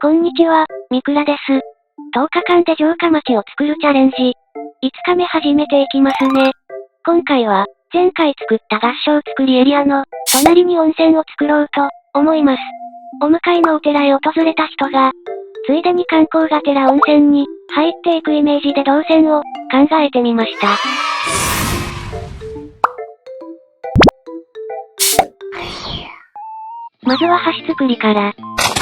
こんにちは、みくらです。10日間で城下町を作るチャレンジ。5日目始めていきますね。今回は、前回作った合掌造りエリアの、隣に温泉を作ろうと、思います。お向かいのお寺へ訪れた人が、ついでに観光がてら温泉に、入っていくイメージで動線を、考えてみました。まずは橋作りから。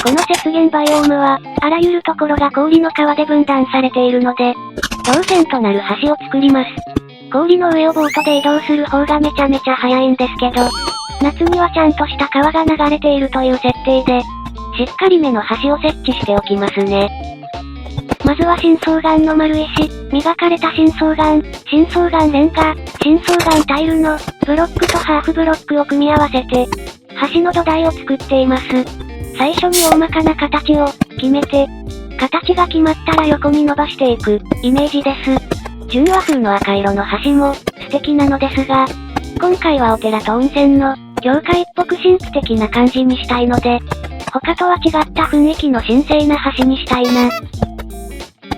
この雪原バイオームは、あらゆるところが氷の川で分断されているので、動線となる橋を作ります。氷の上をボートで移動する方がめちゃめちゃ早いんですけど、夏にはちゃんとした川が流れているという設定で、しっかりめの橋を設置しておきますね。まずは新双岩の丸石、磨かれた新双岩、新双岩レンガ、新双岩タイルのブロックとハーフブロックを組み合わせて、橋の土台を作っています。最初に大まかな形を決めて、形が決まったら横に伸ばしていくイメージです。純和風の赤色の橋も素敵なのですが、今回はお寺と温泉の教会っぽく神秘的な感じにしたいので、他とは違った雰囲気の神聖な橋にしたいな。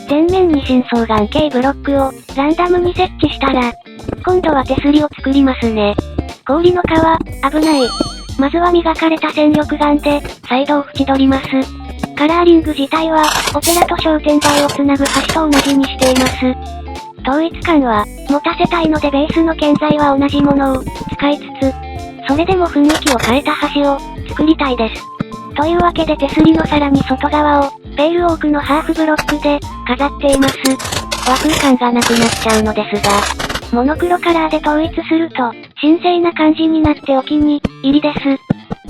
前面に新双岩系ブロックをランダムに設置したら、今度は手すりを作りますね。氷の川、危ない。まずは磨かれた戦力岩で、サイドを縁取ります。カラーリング自体は、お寺と商店街をつなぐ橋と同じにしています。統一感は、持たせたいのでベースの建材は同じものを使いつつ、それでも雰囲気を変えた橋を作りたいです。というわけで手すりのさらに外側を、ペールオークのハーフブロックで飾っています。和風感がなくなっちゃうのですが、モノクロカラーで統一すると、神聖な感じになってお気に入りです。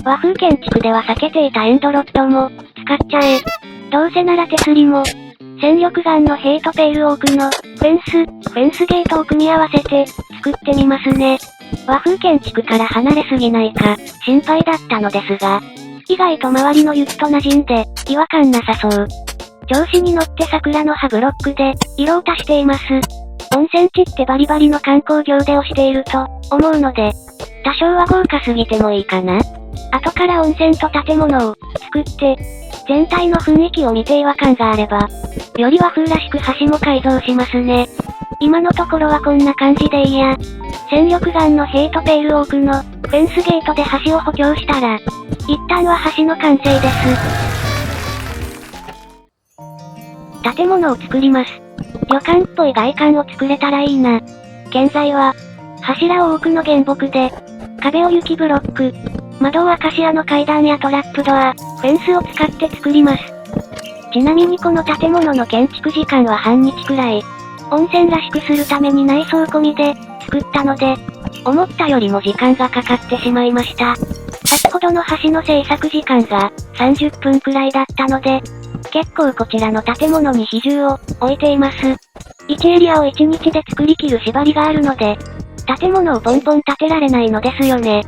和風建築では避けていたエンドロッドも、使っちゃえ。どうせなら手すりも、戦力岩の塀とペールオークの、フェンスゲートを組み合わせて、作ってみますね。和風建築から離れすぎないか、心配だったのですが、意外と周りの雪と馴染んで、違和感なさそう。調子に乗って桜の葉ブロックで、色を足しています。温泉地ってバリバリの観光業で推していると、思うので、多少は豪華すぎてもいいかな。後から温泉と建物を作って、全体の雰囲気を見て違和感があれば、より和風らしく橋も改造しますね。今のところはこんな感じでいいや。戦力岩の塀とペールオークのフェンスゲートで橋を補強したら、一旦は橋の完成です。建物を作ります。旅館っぽい外観を作れたらいいな。建材は、柱を多くの原木で、壁を雪ブロック、窓をアカシアの階段やトラップドア、フェンスを使って作ります。ちなみにこの建物の建築時間は半日くらい。温泉らしくするために内装込みで作ったので、思ったよりも時間がかかってしまいました。先ほどの橋の制作時間が30分くらいだったので、結構こちらの建物に比重を置いています。1エリアを1日で作り切る縛りがあるので、建物をポンポン建てられないのですよね。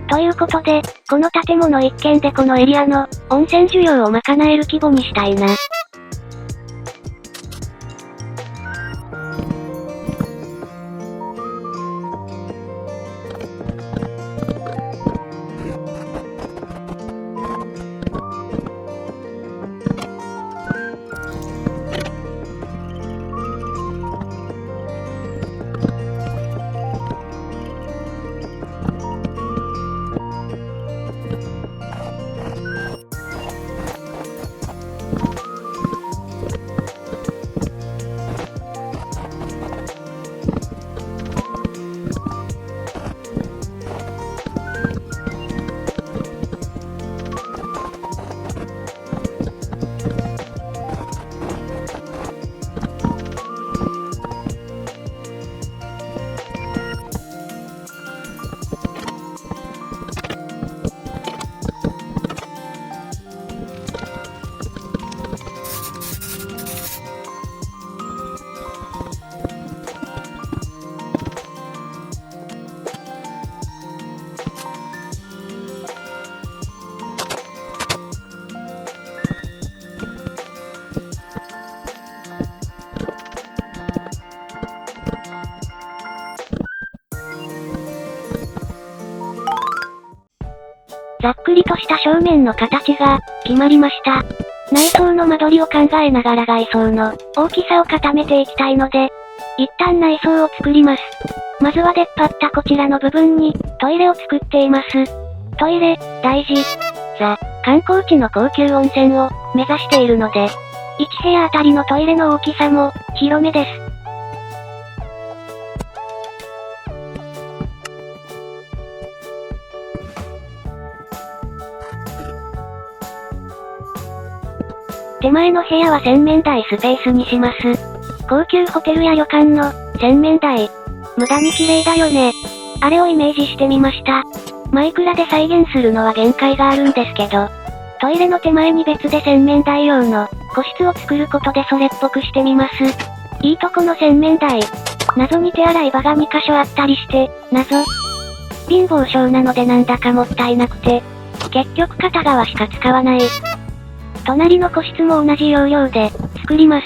ということで、この建物一軒でこのエリアの温泉需要を賄える規模にしたいな。ざっくりとした正面の形が決まりました。内装の間取りを考えながら外装の大きさを固めていきたいので、一旦内装を作ります。まずは出っ張ったこちらの部分にトイレを作っています。トイレ、大事。観光地の高級温泉を目指しているので、1部屋あたりのトイレの大きさも広めです。手前の部屋は洗面台スペースにします。高級ホテルや旅館の洗面台。無駄に綺麗だよね。あれをイメージしてみました。マイクラで再現するのは限界があるんですけど、トイレの手前に別で洗面台用の個室を作ることでそれっぽくしてみます。いいとこの洗面台。謎に手洗い場が2箇所あったりして、謎。貧乏症なのでなんだかもったいなくて、結局片側しか使わない。隣の個室も同じ要領で作ります。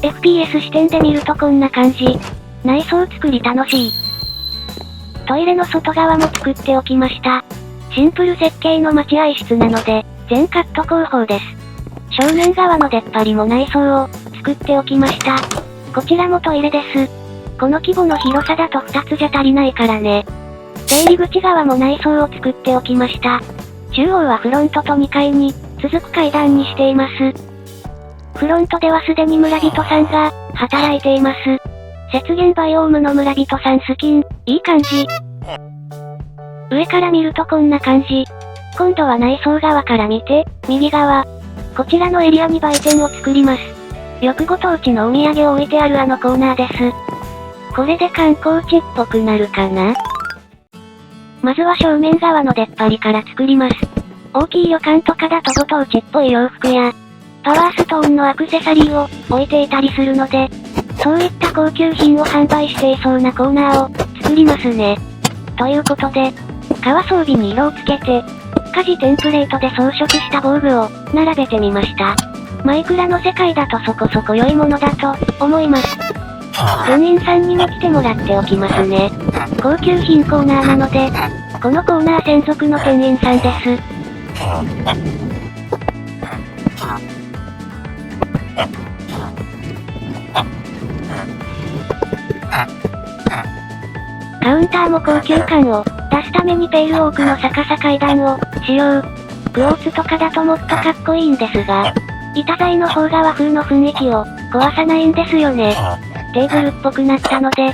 FPS 視点で見るとこんな感じ。内装作り楽しい。トイレの外側も作っておきました。シンプル設計の待合室なので、全カット工法です。正面側の出っ張りも内装を作っておきました。こちらもトイレです。この規模の広さだと2つじゃ足りないからね。出入り口側も内装を作っておきました。中央はフロントと2階に続く階段にしています。フロントではすでに村人さんが働いています。雪原バイオームの村人さんスキン、いい感じ。上から見るとこんな感じ。今度は内装側から見て、右側。こちらのエリアに売店を作ります。よくご当地のお土産を置いてあるあのコーナーです。これで観光地っぽくなるかな？まずは正面側の出っ張りから作ります。大きい旅館とかだとご当地っぽい洋服や、パワーストーンのアクセサリーを置いていたりするので、そういった高級品を販売していそうなコーナーを作りますね。ということで、革装備に色をつけて、家事テンプレートで装飾した防具を並べてみました。マイクラの世界だとそこそこ良いものだと思います。店員さんにも来てもらっておきますね。高級品コーナーなので、このコーナー専属の店員さんです。カウンターも高級感を出すためにペールオークの逆さ階段を使用。クォーツとかだともっとかっこいいんですが、板材の方が和風の雰囲気を壊さないんですよね。テーブルっぽくなったので、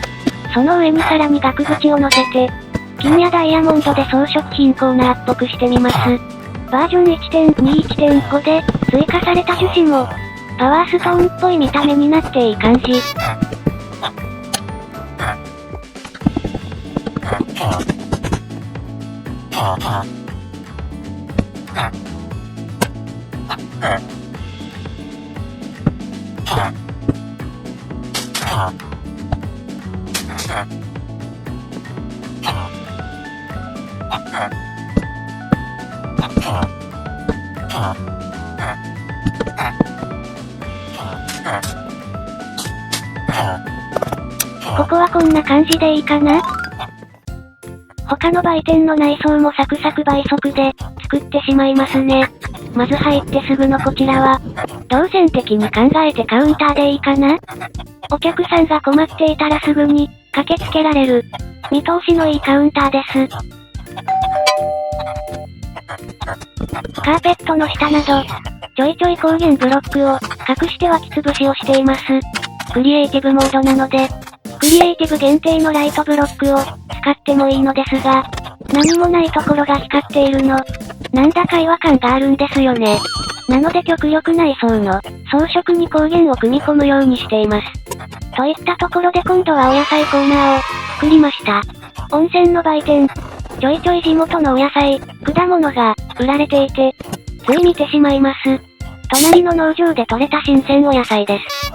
その上にさらに額縁を乗せて、金やダイヤモンドで装飾品コーナーっぽくしてみます。バージョン 1.2.1.5 で追加された樹脂も、パワーストーンっぽい見た目になっていい感じ。ここはこんな感じでいいかな？他の売店の内装もサクサク倍速で作ってしまいますね。まず入ってすぐのこちらは、動線的に考えてカウンターでいいかな？お客さんが困っていたらすぐに駆けつけられる、見通しのいいカウンターです。カーペットの下など、ちょいちょい光源ブロックを隠して湧き潰しをしています。クリエイティブモードなので、クリエイティブ限定のライトブロックを使ってもいいのですが、何もないところが光っているの。なんだか違和感があるんですよね。なので極力内装の装飾に光源を組み込むようにしています。といったところで今度はお野菜コーナーを作りました。温泉の売店。ちょいちょい地元のお野菜、果物が売られていて、つい見てしまいます。隣の農場で採れた新鮮お野菜です。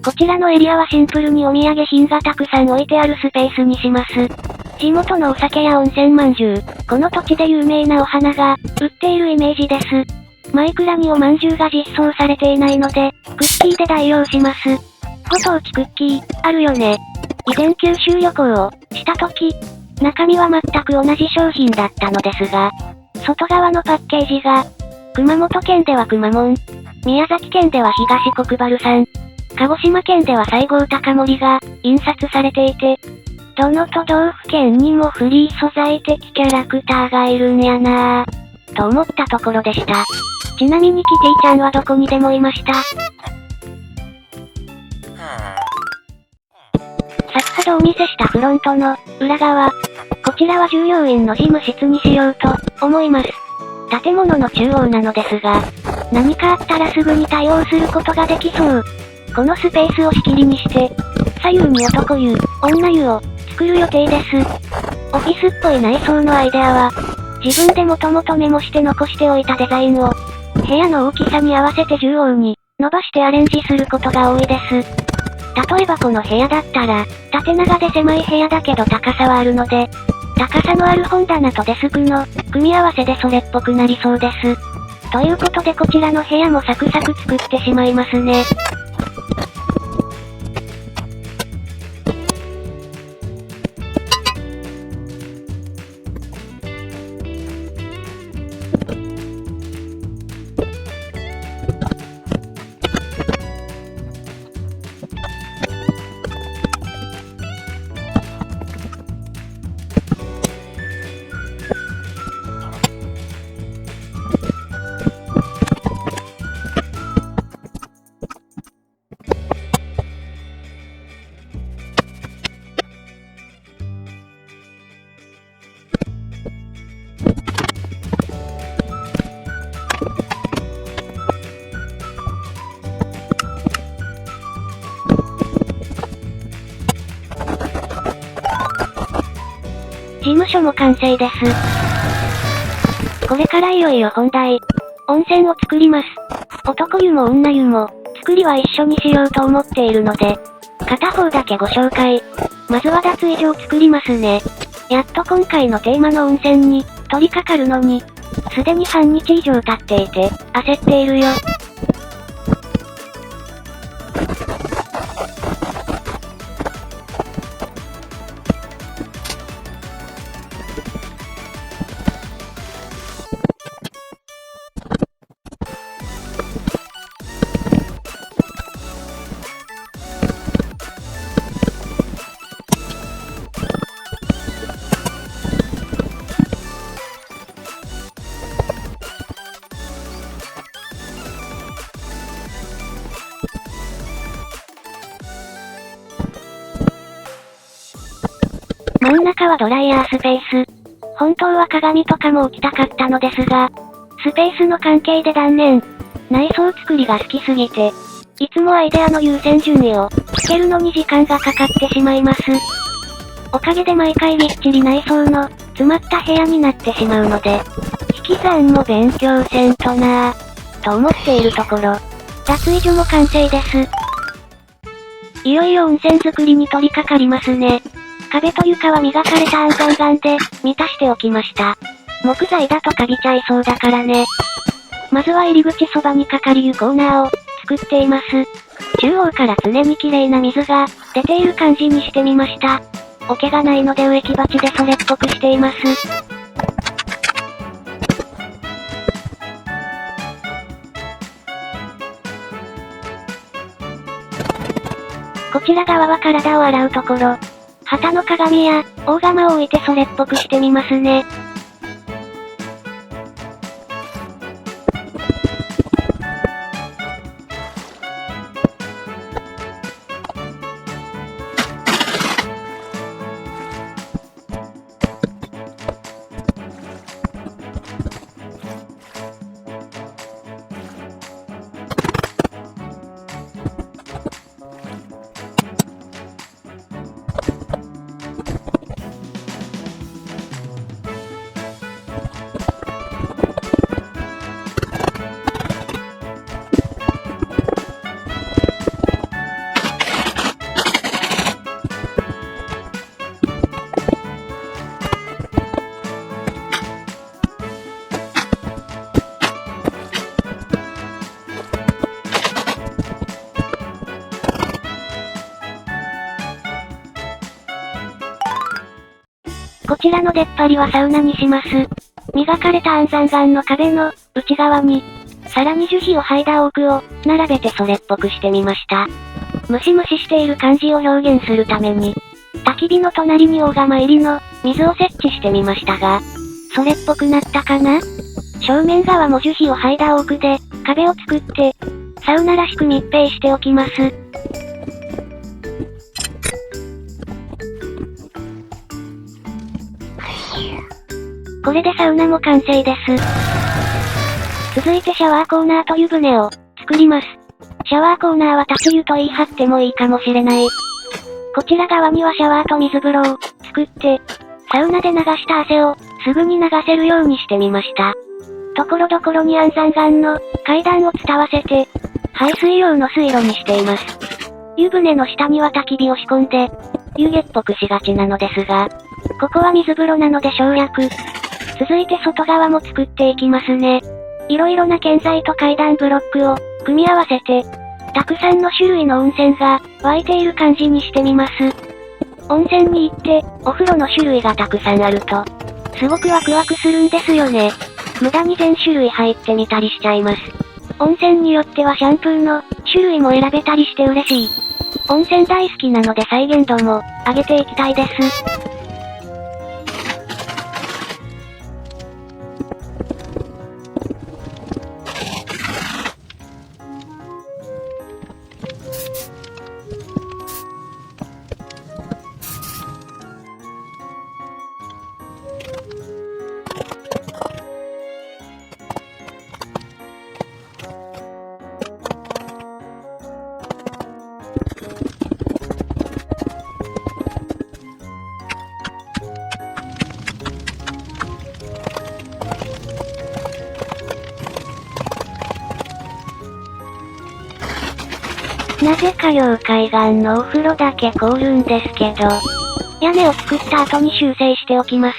こちらのエリアはシンプルにお土産品がたくさん置いてあるスペースにします。地元のお酒や温泉まんじゅう、この土地で有名なお花が売っているイメージです。マイクラにおまんじゅうが実装されていないので、クッキーで代用します。ご当地クッキー、あるよね。以前九州旅行をした時、中身は全く同じ商品だったのですが、外側のパッケージが、熊本県ではくまモン、宮崎県では東国原産、鹿児島県では西郷隆盛が印刷されていて、どの都道府県にもフリー素材的キャラクターがいるんやなぁ、と思ったところでした。ちなみにキティちゃんはどこにでもいました。先ほどお見せしたフロントの裏側。こちらは従業員の事務室にしようと思います。建物の中央なのですが、何かあったらすぐに対応することができそう。このスペースを仕切りにして、左右に男湯、女湯を作る予定です。オフィスっぽい内装のアイデアは、自分でもともとメモして残しておいたデザインを、部屋の大きさに合わせて縦横に伸ばしてアレンジすることが多いです。例えばこの部屋だったら、縦長で狭い部屋だけど高さはあるので、高さのある本棚とデスクの組み合わせでそれっぽくなりそうです。ということでこちらの部屋もサクサク作ってしまいますね。事務所も完成です。これからいよいよ本題。温泉を作ります。男湯も女湯も、作りは一緒にしようと思っているので、片方だけご紹介。まずは脱衣所を作りますね。やっと今回のテーマの温泉に、取り掛かるのに、すでに半日以上経っていて、焦っているよ。真ん中はドライヤースペース。本当は鏡とかも置きたかったのですが、スペースの関係で断念。内装作りが好きすぎて、いつもアイデアの優先順位をつけるのに時間がかかってしまいます。おかげで毎回びっちり内装の詰まった部屋になってしまうので、引き算も勉強せんとなぁ、と思っているところ。脱衣所も完成です。いよいよ温泉作りに取り掛かりますね。壁と床は磨かれたアンガンガンで、満たしておきました。木材だとカビちゃいそうだからね。まずは入り口そばにかかり湯コーナーを作っています。中央から常に綺麗な水が出ている感じにしてみました。桶がないので植木鉢でそれっぽくしています。こちら側は体を洗うところ。旗の鏡や、大釜を置いてそれっぽくしてみますね。こちらの出っ張りはサウナにします。磨かれた安山岩の壁の内側に、さらに樹皮を剥いだオークを並べてそれっぽくしてみました。ムシムシしている感じを表現するために、焚き火の隣に大釜入りの水を設置してみましたが、それっぽくなったかな？正面側も樹皮を剥いだオークで壁を作って、サウナらしく密閉しておきます。これでサウナも完成です。続いてシャワーコーナーと湯船を作ります。シャワーコーナーは立ち湯と言い張ってもいいかもしれない。こちら側にはシャワーと水風呂を作って、サウナで流した汗をすぐに流せるようにしてみました。ところどころに安山岩の階段を伝わせて、排水用の水路にしています。湯船の下には焚き火を仕込んで、湯気っぽくしがちなのですが、ここは水風呂なので省略。続いて外側も作っていきますね。いろいろな建材と階段ブロックを組み合わせて、たくさんの種類の温泉が湧いている感じにしてみます。温泉に行って、お風呂の種類がたくさんあると、すごくワクワクするんですよね。無駄に全種類入ってみたりしちゃいます。温泉によってはシャンプーの種類も選べたりして嬉しい。温泉大好きなので再現度も上げていきたいです。なぜか両海岸のお風呂だけ凍るんですけど、屋根を作った後に修正しておきます。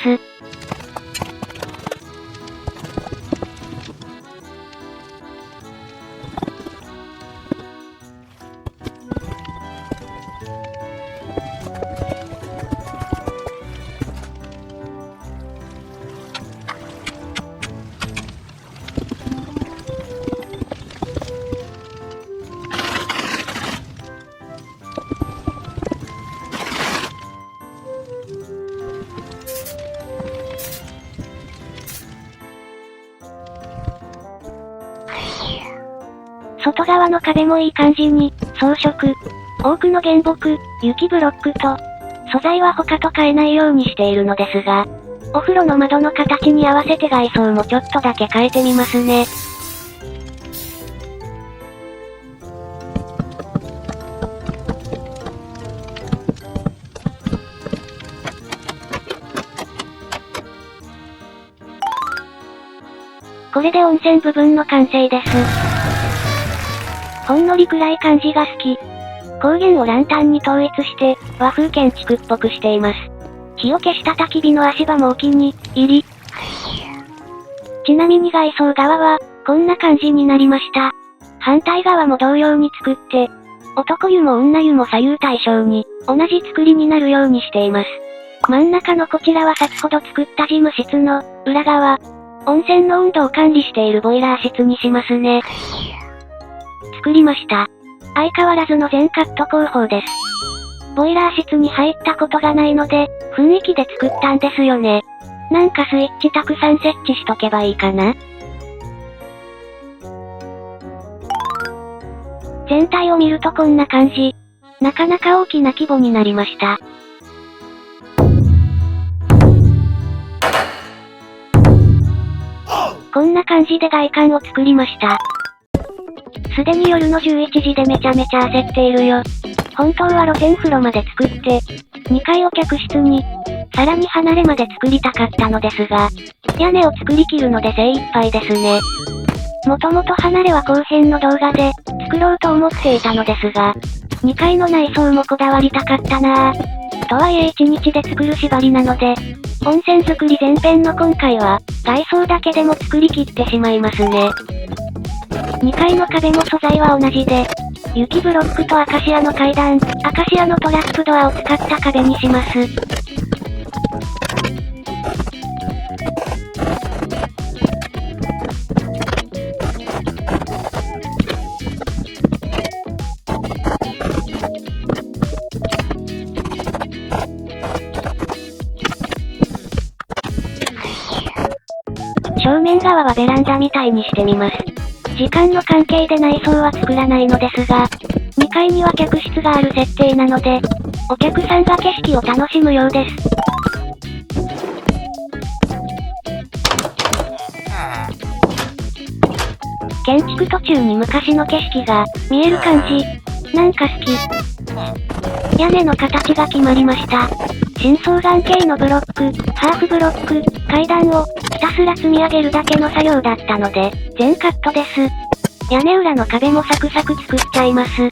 外側の壁もいい感じに、装飾。多くの原木、雪ブロックと、素材は他と変えないようにしているのですが、お風呂の窓の形に合わせて外装もちょっとだけ変えてみますね。これで温泉部分の完成です。ほんのり暗い感じが好き。光源をランタンに統一して、和風建築っぽくしています。火を消した焚き火の足場もお気に入り。ちなみに外装側は、こんな感じになりました。反対側も同様に作って、男湯も女湯も左右対称に、同じ作りになるようにしています。真ん中のこちらは先ほど作った事務室の裏側。温泉の温度を管理しているボイラー室にしますね。作りました。相変わらずの全カット工法です。ボイラー室に入ったことがないので、雰囲気で作ったんですよね。なんかスイッチたくさん設置しとけばいいかな。全体を見るとこんな感じ。なかなか大きな規模になりました。こんな感じで外観を作りました。すでに夜の11時でめちゃめちゃ焦っているよ。本当は露天風呂まで作って、2階を客室に、さらに離れまで作りたかったのですが、屋根を作り切るので精一杯ですね。もともと離れは後編の動画で、作ろうと思っていたのですが、2階の内装もこだわりたかったなぁ。とはいえ1日で作る縛りなので、温泉作り前編の今回は、外装だけでも作り切ってしまいますね。2階の壁も素材は同じで、雪ブロックとアカシアの階段、アカシアのトラップドアを使った壁にします。正面側はベランダみたいにしてみます。時間の関係で内装は作らないのですが、2階には客室がある設定なので、お客さんが景色を楽しむようです。建築途中に昔の景色が見える感じ。なんか好き。屋根の形が決まりました。深層眼系のブロック、ハーフブロック、階段をひたすら積み上げるだけの作業だったので、全カットです。屋根裏の壁もサクサク作っちゃいます。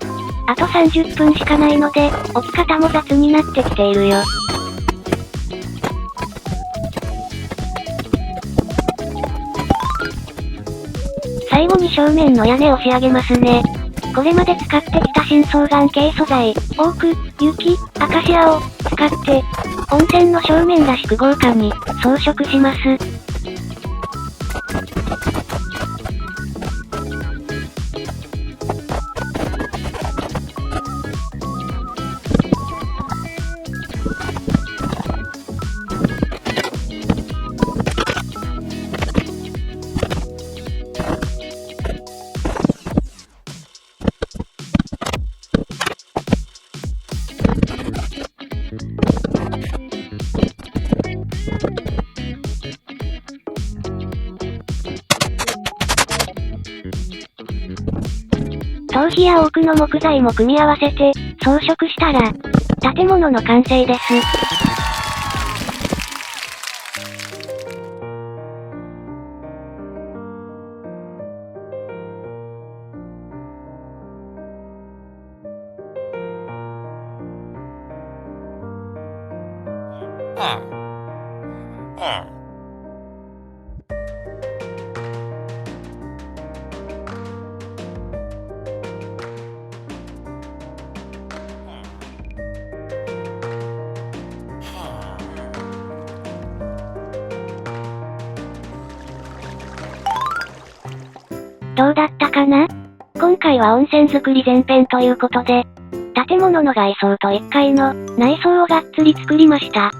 あと30分しかないので、置き方も雑になってきているよ。最後に正面の屋根を仕上げますね。これまで使ってきた深層眼系素材、オーク、雪、アカシアを使って、温泉の正面らしく豪華に装飾します。頭皮や多くの木材も組み合わせて、装飾したら、建物の完成です。どうだったかな？今回は温泉作り前編ということで、建物の外装と1階の内装をがっつり作りました。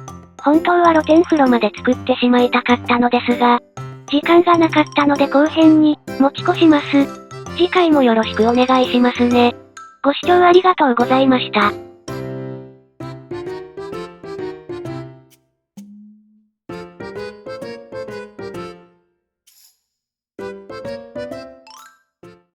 本当は露天風呂まで作ってしまいたかったのですが、時間がなかったので後編に持ち越します。次回もよろしくお願いしますね。ご視聴ありがとうございました。